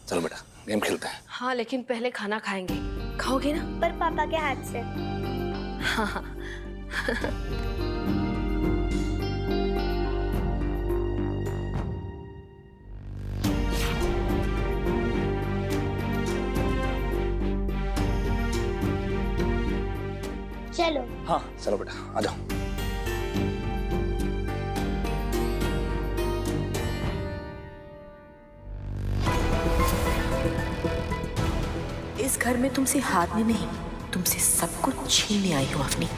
चलो बेटा गेम खेलते हैं। हाँ लेकिन पहले खाना खाएंगे, खाओगे ना? पर पापा के हाथ से। हाँ हाँ। चलो। हाँ चलो बेटा आ जाओ। इस घर में तुमसे हारने नहीं, तुमसे सब कुछ छीनने आई हूँ अवनी।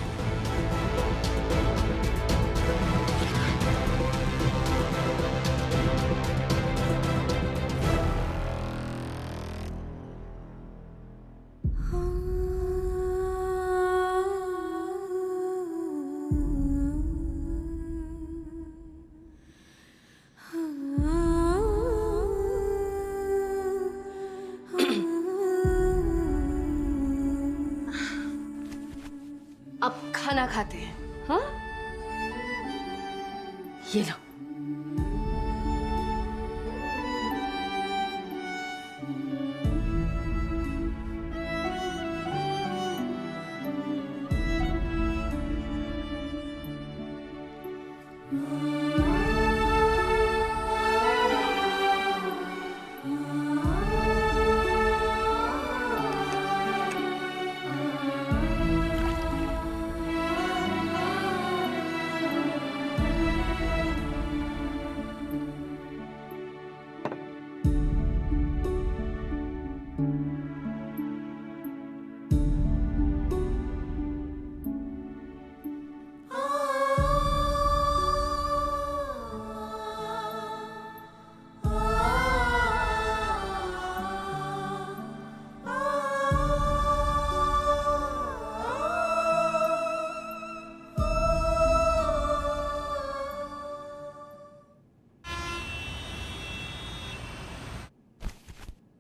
अब खाना खाते हैं। हाँ ये लो।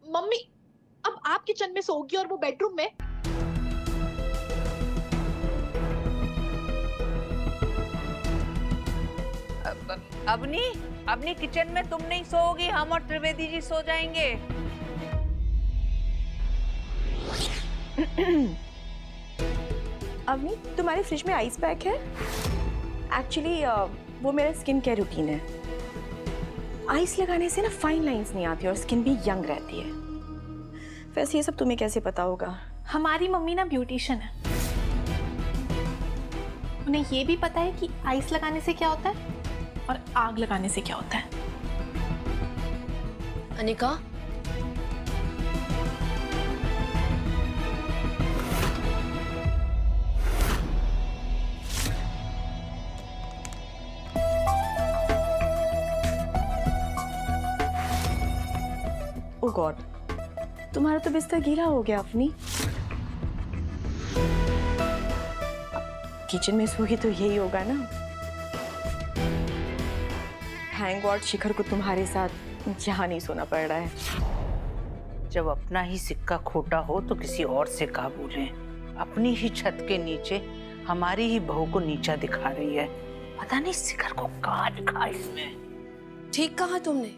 मम्मी अब आप किचन में सोओगी और वो बेडरूम में? अवनी, अवनी किचन में तुम नहीं सोओगी, हम और त्रिवेदी जी सो जाएंगे। अवनी तुम्हारे फ्रिज में आइस पैक है? एक्चुअली वो मेरा स्किन केयर रूटीन है। आइस लगाने से ना फाइन लाइंस नहीं आती और स्किन भी यंग रहती है। वैसे ये सब तुम्हें कैसे पता होगा? हमारी मम्मी ना ब्यूटिशियन है, उन्हें ये भी पता है कि आइस लगाने से क्या होता है और आग लगाने से क्या होता है। अनिका ओह गॉड, तुम्हारा तो बिस्तर गीला हो गया अवनी। किचन में सोगी तो यही होगा ना। थैंक गॉड शिखर को तुम्हारे साथ यहाँ नहीं सोना पड़ रहा है। जब अपना ही सिक्का खोटा हो तो किसी और से का बोलें। अपनी ही छत के नीचे हमारी ही बहू को नीचा दिखा रही है। पता नहीं शिखर को कहाँ दिखा इसमें। ठीक कहा तुमने,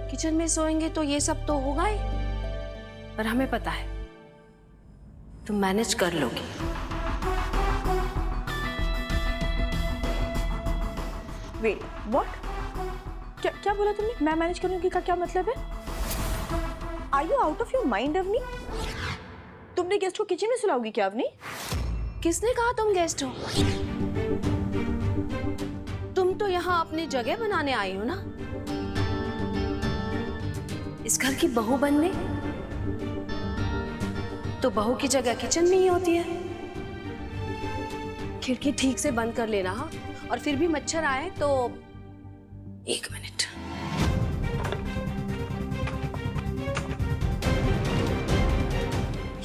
किचन में सोएंगे तो ये सब तो होगा ही, पर हमें पता है तुम मैनेज कर लोगी। Wait what? क्या क्या बोला तुमने? मैं मैनेज करूंगी का क्या मतलब है? Are you out of your mind Avni? तुमने गेस्ट को किचन में सुलाओगी क्या अवनी? किसने कहा तुम गेस्ट हो? तुम तो यहाँ अपनी जगह बनाने आई हो ना, इस घर की बहू बनने। तो बहू की जगह किचन में ही होती है। खिड़की ठीक से बंद कर लेना। हाँ? और फिर भी मच्छर आए तो 1 मिनट।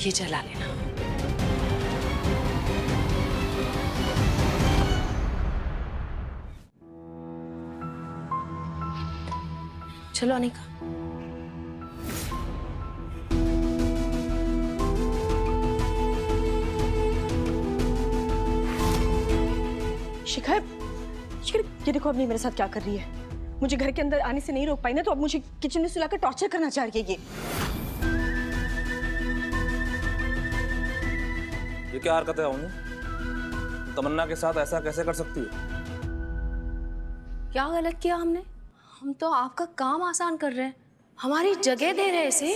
ये जला लेना। चलो अनिका। शिखर, शिखर ये देखो अवनी मेरे साथ क्या कर रही है। मुझे घर के अंदर आने से नहीं रोक पाई ना, तो अब मुझे किचन में सुलाकर टॉर्चर करना चाह रही है ये क्या हरकत है अवनी? तमन्ना के साथ ऐसा कैसे कर सकती हो? क्या गलत किया हमने? हम तो आपका काम आसान कर रहे हैं, हमारी जगह दे रहे इसे।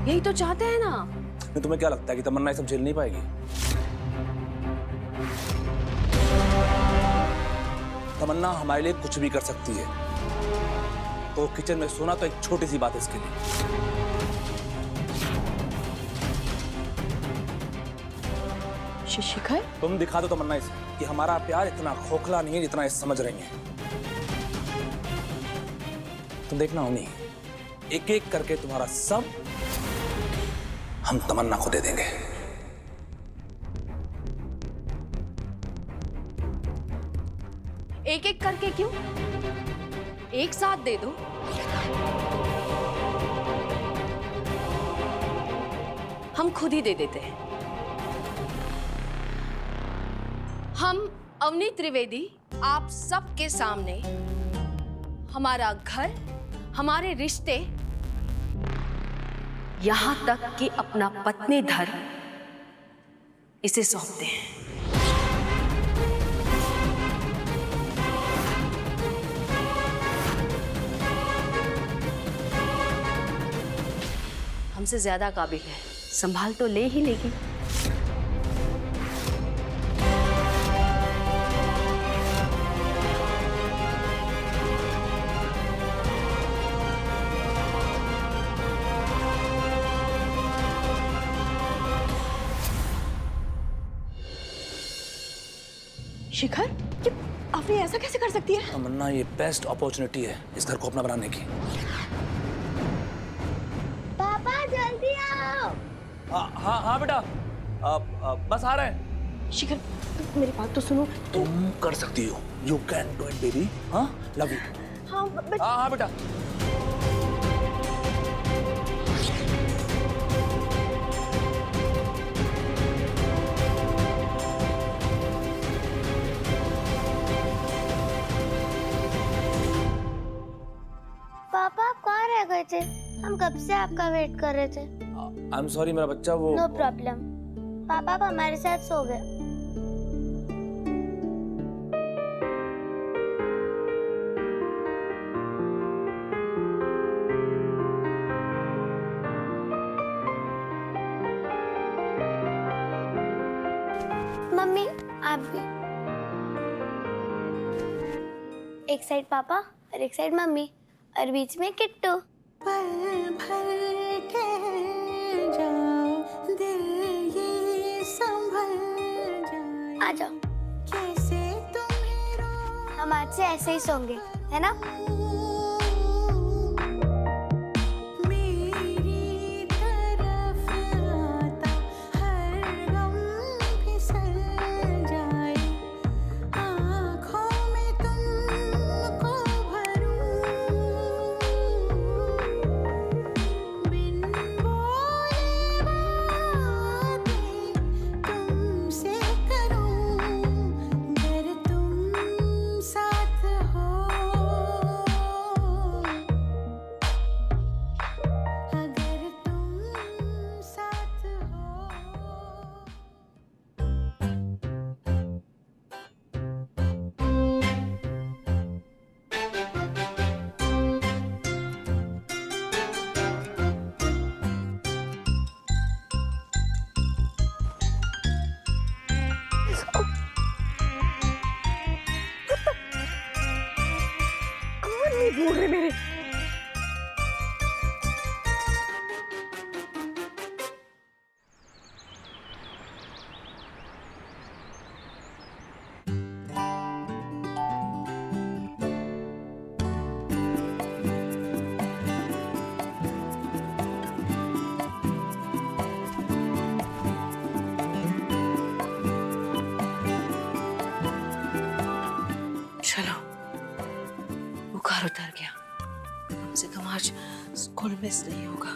यही तो चाहते हैं ना। नहीं, तुम्हें क्या लगता है कि तमन्ना ये सब झेल नहीं पाएगी? तमन्ना हमारे लिए कुछ भी कर सकती है, तो किचन में सोना तो एक छोटी सी बात है इसके लिए। शिखर, तुम दिखा दो तमन्ना इसे कि हमारा प्यार इतना खोखला नहीं है जितना ये समझ रही है। तुम देखना अवनी, एक एक करके तुम्हारा सब हम तमन्ना को दे देंगे। एक एक करके क्यों? एक साथ दे दो। हम खुद ही दे देते हैं। हम अवनी त्रिवेदी आप सबके सामने हमारा घर, हमारे रिश्ते, यहां तक कि अपना पत्नी धर्म इसे सौंपते हैं। हमसे ज्यादा काबिल है, संभाल तो ले ही लेगी। शिखर, ये अवनी ऐसा कैसे कर सकती है? तमन्ना, ये बेस्ट अपॉर्चुनिटी है इस घर को अपना बनाने की। पापा जल्दी आओ। हाँ हाँ बेटा, बस आ रहे हैं। शिखर, मेरी बात तो सुनो। तुम कर सकती हो, you can do it baby. हाँ, लव यू। हाँ बट हाँ बेटा। पापा आप कहाँ रह गए थे? हम कब से आपका वेट कर रहे थे। आई एम सॉरी मेरा बच्चा, वो नो प्रॉब्लम। पापा आप हमारे साथ सो गए। मम्मी आप भी। एक साइड पापा और एक साइड मम्मी और बीच में किट्टू। पल भर ठहर जाओ, दिल ये संभल जाए। आ जाओ, कैसे तुम्हें रोक हम आज से ऐसे ही सोंगे, है ना? मेरी तरफ आता हर गम फिसल जाए, आँखों में तुमको भरूं, बिन बोले बातें तुमसे करूं, अगर तुम साथ हो, अगर तुम साथ हो। कौन नहीं ढूंढ रहे मेरे? चलो, बुखार उतर गया, कम से कम आज स्कूल मिस नहीं होगा।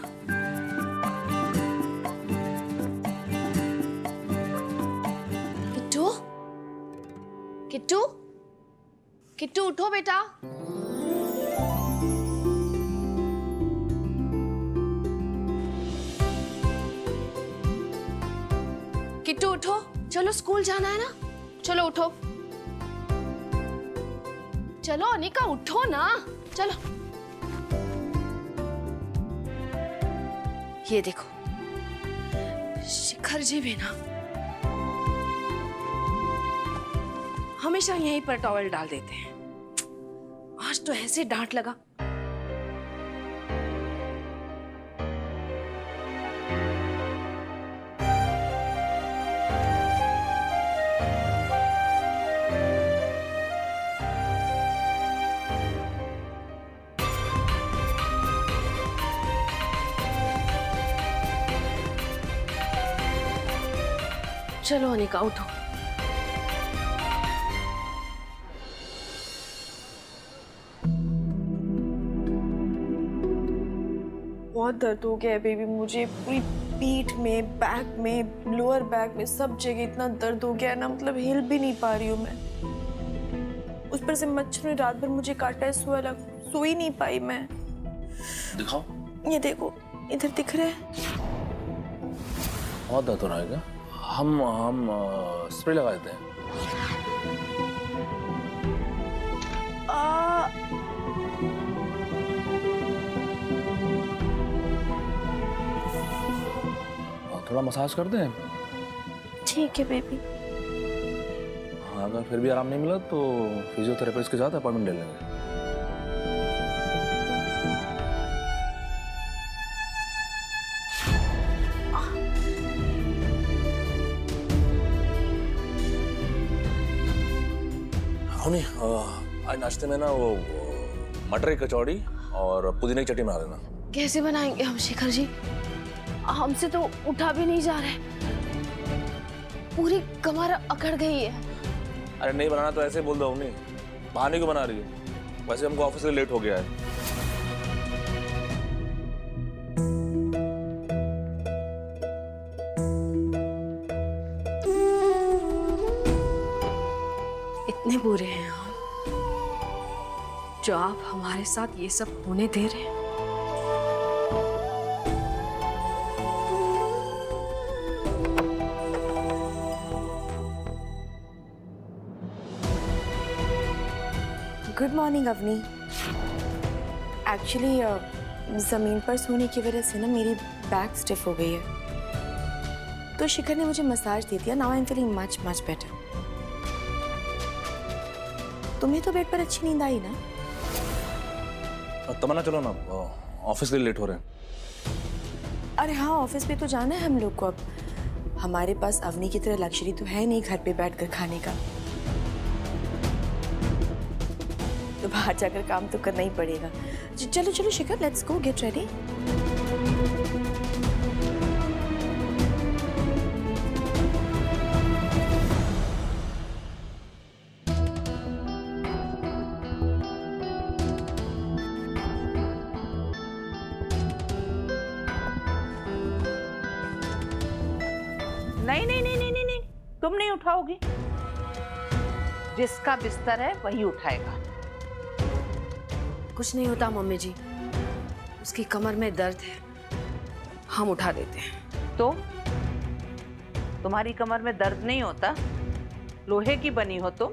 किट्टू, किट्टू, किट्टू उठो बेटा। किट्टू उठो, चलो स्कूल जाना है ना, चलो उठो। चलो अनिका उठो ना, चलो। ये देखो शिखर जी भी ना हमेशा यहीं पर टॉवल डाल देते हैं। आज तो ऐसे डांट लगा। चलो अनिका उठो। बहुत दर्द हो गया है बेबी, मुझे पूरी पीठ में, बैक में, लोअर बैक में, सब जगह इतना दर्द हो गया है ना, मतलब हिल भी नहीं पा रही हूँ मैं। उस पर से मच्छर ने रात भर मुझे काटा है, सो ही नहीं पाई मैं। दिखाओ। ये देखो इधर दिख रहा है। बहुत दर्द हो रहा है क्या? हम स्प्रे लगा देते हैं। थोड़ा मसाज कर दें। ठीक है बेबी। हाँ, अगर फिर भी आराम नहीं मिला तो फिजियोथेरेपिस्ट के साथ अपॉइंटमेंट ले लेंगे। नहीं, आज नाश्ते में ना वो मटर की कचौड़ी और पुदीने की चटनी बना देना। कैसे बनाएंगे हम शिखर जी? हमसे तो उठा भी नहीं जा रहे, पूरी कमर अकड़ गई है। अरे नहीं बनाना तो ऐसे बोल दो। नहीं बहाने क्यों बना रही हो? वैसे हमको ऑफिस से लेट हो गया है। इतने बुरे हैं हम जो आप हमारे साथ ये सब होने दे रहे हैं। Good morning Avani. एक्चुअली ज़मीन पर सोने की वजह से ना मेरी बैक स्टिफ हो गई है, तो शिखर ने मुझे मसाज दे दिया। Now I am feeling much much better. तुम्हें तो बेड पर अच्छी नींद आई ना? तमन्ना चलो ना, ऑफिस के लिए लेट हो रहे हैं। अरे हाँ, ऑफिस पे तो जाना है हम लोग को। अब हमारे पास अवनी की तरह लग्जरी तो है नहीं घर पे बैठकर खाने का, तो बाहर जाकर काम तो करना ही पड़ेगा। चलो चलो शिखर, लेट्स गो, गेट रेडी। नहीं नहीं नहीं नहीं नहीं नहीं, तुम नहीं उठाओगी। जिसका बिस्तर है वही उठाएगा। कुछ नहीं होता मम्मी जी, उसकी कमर में दर्द है, हम उठा देते हैं। तो तुम्हारी कमर में दर्द नहीं होता? लोहे की बनी हो तुम।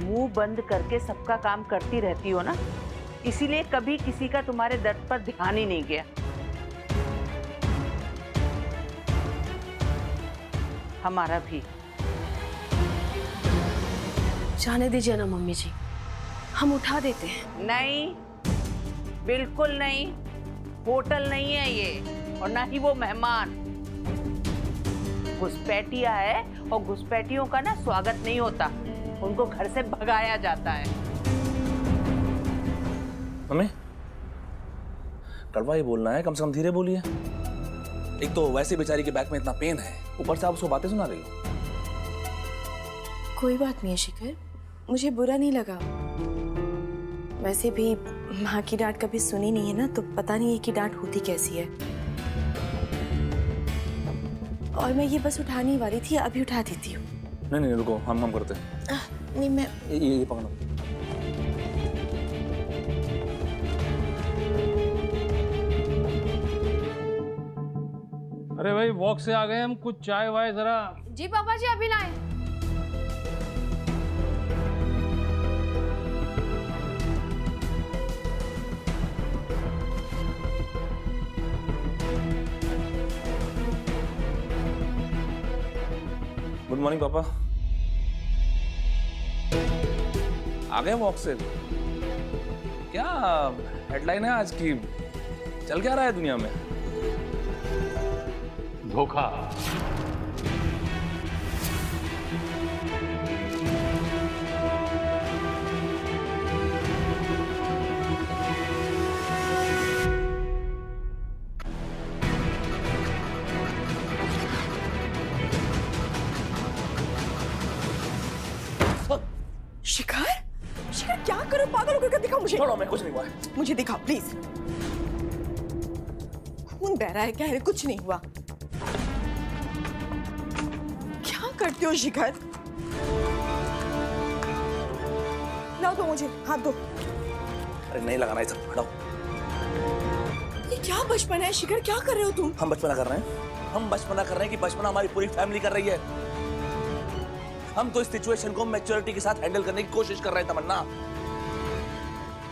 मुंह बंद करके सबका काम करती रहती हो ना, इसीलिए कभी किसी का तुम्हारे दर्द पर ध्यान ही नहीं गया। हमारा भी। जाने दीजिए ना मम्मी जी, हम उठा देते हैं। नहीं, बिल्कुल नहीं। होटल नहीं है ये, और ना ही वो मेहमान। घुसपैठिया है, और घुसपैठियों का ना स्वागत नहीं होता, उनको घर से भगाया जाता है। मम्मी, कड़वा ही बोलना है, कम से कम धीरे बोलिए। एक तो वैसे बेचारी के बैक में इतना पेन है, ऊपर से आप उसको बातें सुना रही हो। कोई बात नहीं है शिखर, मुझे बुरा नहीं लगा। वैसे भी माँ की डांट कभी सुनी नहीं है ना, तो पता नहीं है कि डांट होती कैसी है। और मैं ये बस उठाने ही वाली थी, अभी उठा देती हूँ। नहीं नहीं रुको, हम करते हैं। नहीं मैं ये पकड़ो। अरे भाई वॉक से आ गए हम, कुछ चाय वाय जरा। जी पापा जी अभी लाए। गुड मॉर्निंग पापा। आ गए वॉक से? क्या हेडलाइन है आज की? चल क्या रहा है दुनिया में? धोखा। शिखर, शिखर क्या करो, पागल होकर दिखाओ मुझे। छोड़ो, मैं कुछ नहीं हुआ है। मुझे दिखाओ प्लीज। खून बह रहा है, कह रहे कुछ नहीं हुआ। क्या करते हो शिखर? लाओ दो मुझे, हाथ दो। अरे नहीं लगाना है सब, हटाओ। ये क्या बचपन है शिखर, क्या कर रहे हो तुम? हम बचपना कर रहे हैं? हम बचपना कर रहे हैं कि बचपना हमारी पूरी फैमिली कर रही है? हम तो इस सिचुएशन को मैच्योरिटी के साथ हैंडल करने की कोशिश कर रहे हैं तमन्ना,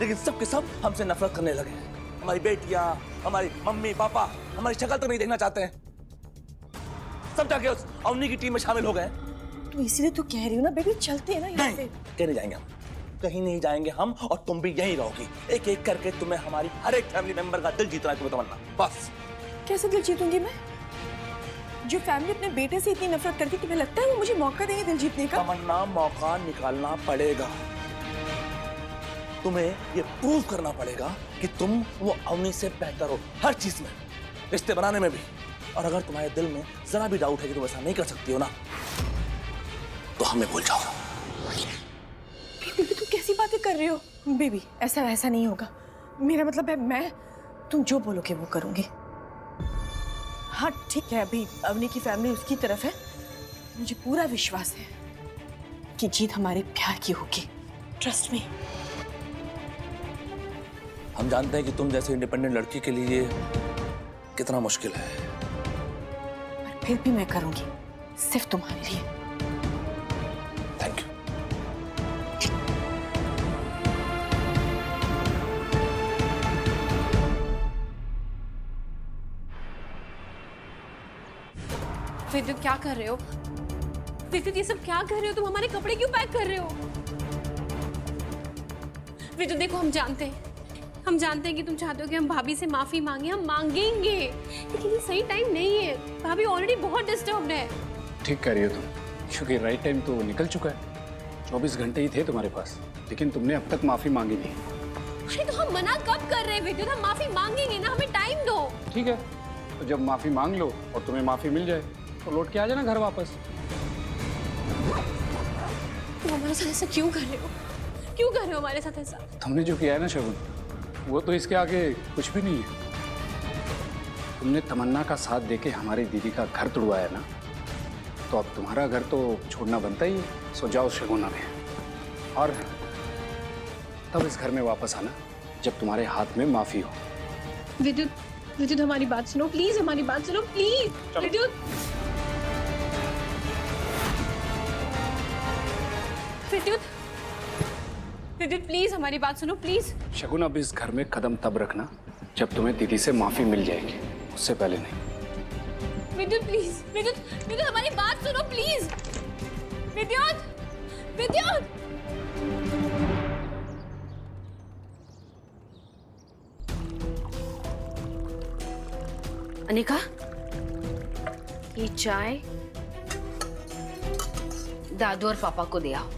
लेकिन सब के सब हमसे नफरत करने लगे हैं। हमारी बेटियां, हमारी मम्मी पापा हमारी शक्ल तक नहीं देखना चाहते हैं। सब जाके उस अवनी की टीम में शामिल हो गए। तो इसीलिए तो कह रही हूँ ना बेबी, चलते हैं ना यहाँ से। कहीं नहीं जाएंगे हम, कहीं नहीं जाएंगे हम, और तुम भी यहीं रहोगी। एक एक करके तुम्हें हमारी हर एक फैमिली मेंबर का दिल जीतना है तुम्हें तमन्ना, बस। कैसे दिल जीतूंगी मैं? जो फैमिली अपने बेटे से इतनी नफरत करती, तुम्हें लगता है वो मुझे मौका देंगे दिल जीतने का? तमन्ना मौका निकालना पड़ेगा। तुम्हें ये प्रूव करना पड़ेगा कि तुम वो अवनी से बेहतर हो हर चीज में, रिश्ते बनाने में भी। और अगर तुम्हारे दिल में जरा भी डाउट है कि तुम ऐसा नहीं कर सकती हो ना, तो हमें भूल जाओ। बेबी तुम कैसी बातें कर रहे हो? बेबी ऐसा वैसा नहीं होगा। मेरा मतलब है मैं, तुम जो बोलोगे वो करूंगी। हाँ ठीक है, अभी अवनी की फैमिली उसकी तरफ है। मुझे पूरा विश्वास है कि जीत हमारे प्यार की होगी। Trust me. हम जानते हैं कि तुम जैसे इंडिपेंडेंट लड़की के लिए कितना मुश्किल है, पर फिर भी मैं करूंगी, सिर्फ तुम्हारे लिए। Thank you. विद्युत क्या कर रहे हो? विद्युत ये सब क्या कर रहे हो? तुम हमारे कपड़े क्यों पैक कर रहे हो? विद्युत देखो, हम जानते हैं कि तुम चाहते हो कि हम भाभी से माफी मांगे। हम मांगेंगे, लेकिन ये सही टाइम नहीं है। भाभी ऑलरेडी बहुत डिस्टर्ब्ड है। ठीक कह रही हो तुम, क्योंकि राइट टाइम तो निकल चुका है। 24 घंटे ही थे तुम्हारे पास, लेकिन तुमने अब तक माफी मांगी नहीं। अरे तो हम मना कब कर रहे हैं विद्युत? हम माफी मांगेंगे ना, हमें टाइम दो। ठीक है, तो जब माफी मांग लो और तुम्हें माफी मिल जाए तो लौट के आ जाना घर वापस। तुम हमारे साथ ऐसा क्यों कर रहे हो? क्यों कर रहे हो हमारे साथ ऐसा? तुमने जो किया है ना शगुन, वो तो इसके आगे कुछ भी नहीं है। तुमने तमन्ना का साथ देके हमारी दीदी का घर तुड़वाया ना, तो अब तुम्हारा घर तो छोड़ना बनता ही है। सो जाओ शगुन में, और तब इस घर में वापस आना जब तुम्हारे हाथ में माफी हो। विद्युत हमारी बात सुनो प्लीज, हमारी बात सुनो प्लीज। विद्युत प्लीज हमारी बात सुनो प्लीज। शगुन, अब इस घर में कदम तब रखना जब तुम्हें दीदी से माफी मिल जाएगी, उससे पहले नहीं। विद्युत प्लीज, विद्युत हमारी बात सुनो प्लीज। विद्युत अनिका, ये चाय दादू और पापा को दे आओ।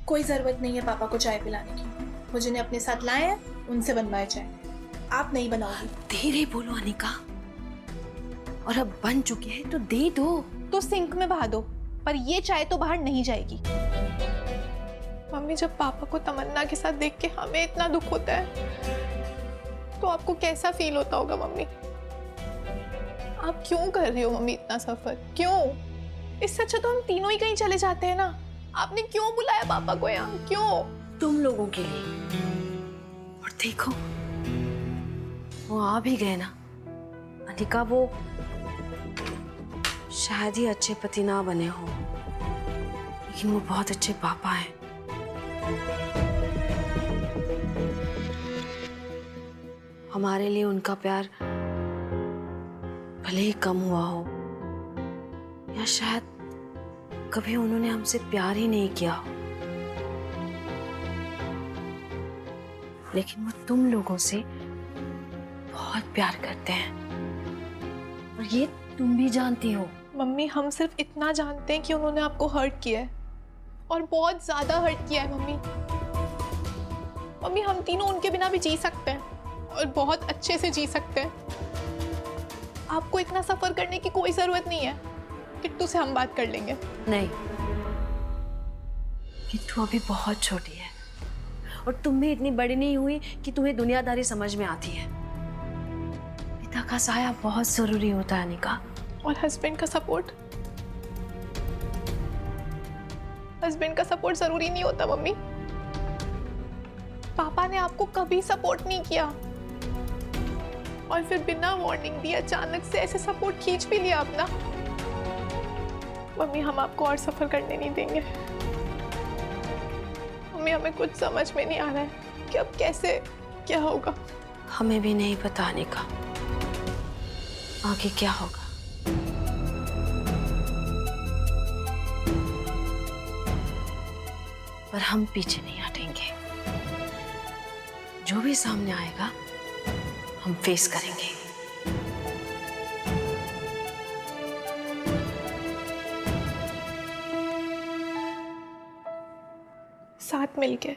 कोई जरूरत नहीं है पापा को चाय पिलाने की। वो जिन्हें अपने साथ लाए हैं उनसे बनवाए चाय, आप नहीं बनाओगी। धीरे बोलो अनिका, और अब बन चुकी है तो दे दो। तो सिंक में बहा दो, पर ये चाय तो बाहर नहीं जाएगी। मम्मी जब पापा को तमन्ना के साथ देख के हमें इतना दुख होता है तो आपको कैसा फील होता होगा मम्मी? आप क्यों कर रही हो मम्मी इतना सफर? क्यों? इससे अच्छा तो हम तीनों ही कहीं चले जाते हैं ना। आपने क्यों बुलाया पापा को यहाँ? क्यों? तुम लोगों के लिए। और देखो वो आ भी गए ना। अनिका, वो शायद ही अच्छे पति ना बने हो, लेकिन वो बहुत अच्छे पापा हैं। हमारे लिए उनका प्यार भले ही कम हुआ हो, या शायद कभी उन्होंने हमसे प्यार ही नहीं किया हो, लेकिन वो तुम लोगों से बहुत प्यार करते हैं, और ये तुम भी जानती हो। मम्मी हम सिर्फ इतना जानते हैं कि उन्होंने आपको हर्ट किया है, और बहुत ज्यादा हर्ट किया है मम्मी। मम्मी हम तीनों उनके बिना भी जी सकते हैं, और बहुत अच्छे से जी सकते हैं। आपको इतना सफर करने की कोई जरूरत नहीं है। किट्टू से हम बात कर लेंगे। नहीं, किट्टू अभी बहुत छोटी है, और तुम भी इतनी बड़ी नहीं हुई कि तुम्हें दुनियादारी समझ में आती है। पिता का साया बहुत जरूरी होता है अनिका। और हस्बैंड का सपोर्ट? हस्बैंड का सपोर्ट जरूरी नहीं होता मम्मी। पापा ने आपको कभी सपोर्ट नहीं किया, और फिर बिना वार्निंग दिए अचानक से ऐसे सपोर्ट खींच भी लिया अपना। मम्मी हम आपको और सफर करने नहीं देंगे। मम्मी हमें कुछ समझ में नहीं आ रहा है कि अब कैसे क्या होगा। हमें भी नहीं पता अनिका आगे क्या होगा। पर हम पीछे नहीं हटेंगे। जो भी सामने आएगा हम फेस करेंगे। साथ मिलके।